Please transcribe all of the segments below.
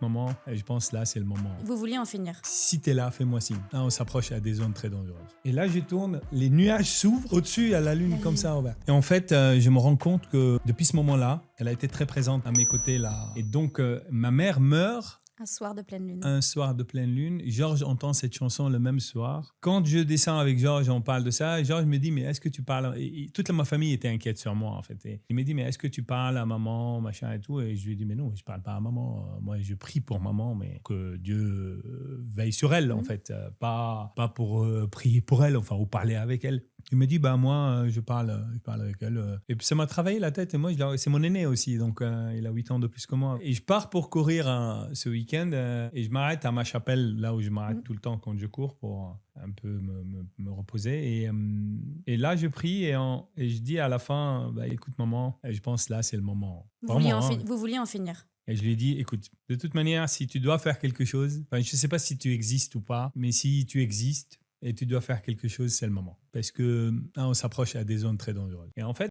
maman, et je pense là, c'est le moment. Vous vouliez en finir. Si t'es là, fais-moi signe. Là, on s'approche à des zones très dangereuses. Et là, je tourne, les nuages s'ouvrent. Au-dessus, il y a la lune comme ça ouverte. Et en fait, je me rends compte que depuis ce moment-là, elle a été très présente à mes côtés là. Et donc, ma mère meurt Un soir de pleine lune. un soir de pleine lune. Georges entend cette chanson le même soir. Quand je descends avec Georges, on parle de ça. Georges me dit, mais est-ce que tu parles... Et toute ma famille était inquiète sur moi, en fait. Et il me dit, mais est-ce que tu parles à maman, machin et tout? Et je lui dis, mais non, je parle pas à maman. Moi, je prie pour maman, mais que Dieu veille sur elle, en fait. Pas pour prier pour elle, enfin, ou parler avec elle. Il me dit, bah moi, je parle avec elle. Et puis ça m'a travaillé la tête. Et moi, c'est mon aîné aussi, donc il a 8 ans de plus que moi. Et je pars pour courir ce week-end et je m'arrête à ma chapelle, là où je m'arrête tout le temps quand je cours pour un peu me reposer. Et là, je prie et je dis à la fin, bah, écoute maman, je pense là, c'est le moment. Vous vouliez en finir. Et je lui ai dit, écoute, de toute manière, si tu dois faire quelque chose, je ne sais pas si tu existes ou pas, mais si tu existes, et tu dois faire quelque chose, c'est le moment. Parce que là, on s'approche à des zones très dangereuses. Et en fait,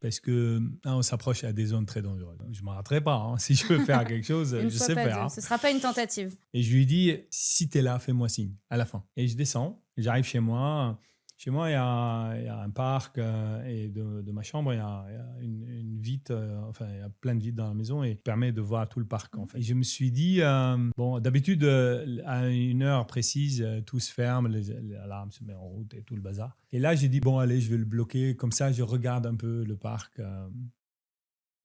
on s'approche à des zones très dangereuses. Je ne m'arrêterai pas. Hein. Si je veux faire quelque chose, je sais faire. Hein. Ce ne sera pas une tentative. Et je lui dis, si tu es là, fais-moi signe, à la fin. Et je descends, j'arrive chez moi. Chez moi, il y a un parc et de ma chambre, il y a une vitre, il y a plein de vitres dans la maison et ça permet de voir tout le parc. En fait. Et je me suis dit, d'habitude, à une heure précise, tout se ferme, l'alarme se met en route et tout le bazar. Et là, j'ai dit, bon, allez, je vais le bloquer. Comme ça, je regarde un peu le parc.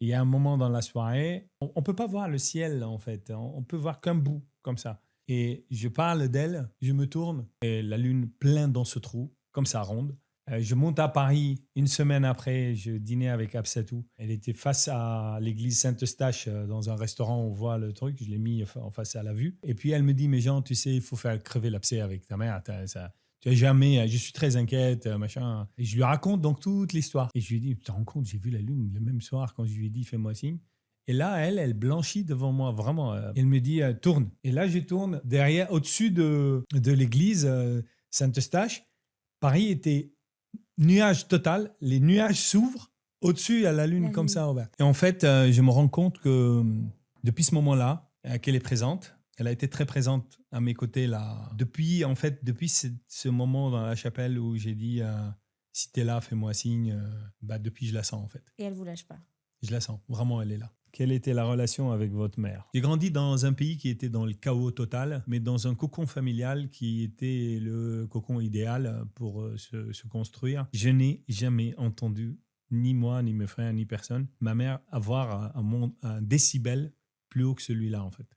Il y a un moment dans la soirée, on ne peut pas voir le ciel, en fait. On peut voir qu'un bout, comme ça. Et je parle d'elle, je me tourne et la lune pleine dans ce trou. Comme ça, ronde. Je monte à Paris. Une semaine après, je dînais avec Absatou. Elle était face à l'église Saint-Eustache dans un restaurant. On voit le truc. Je l'ai mis en face à la vue. Et puis, elle me dit, mais Jean, tu sais, il faut faire crever l'abcès avec ta mère. Tu as jamais... Je suis très inquiète, machin. Et je lui raconte donc toute l'histoire. Et je lui dis, tu te rends compte, j'ai vu la lune le même soir quand je lui ai dit, fais-moi signe. Et là, elle blanchit devant moi, vraiment. Elle me dit, tourne. Et là, je tourne derrière, au-dessus de l'église Saint-Eustache. Paris était nuage total, les nuages s'ouvrent, au-dessus il y a la lune comme ça ouverte. Et en fait, je me rends compte que depuis ce moment-là, qu'elle est présente, elle a été très présente à mes côtés là. Depuis ce moment dans la chapelle où j'ai dit si t'es là, fais-moi signe, depuis je la sens en fait. Et elle vous lâche pas. Je la sens, vraiment elle est là. Quelle était la relation avec votre mère? J'ai grandi dans un pays qui était dans le chaos total, mais dans un cocon familial qui était le cocon idéal pour se construire. Je n'ai jamais entendu, ni moi, ni mes frères, ni personne, ma mère avoir un décibel plus haut que celui-là, en fait.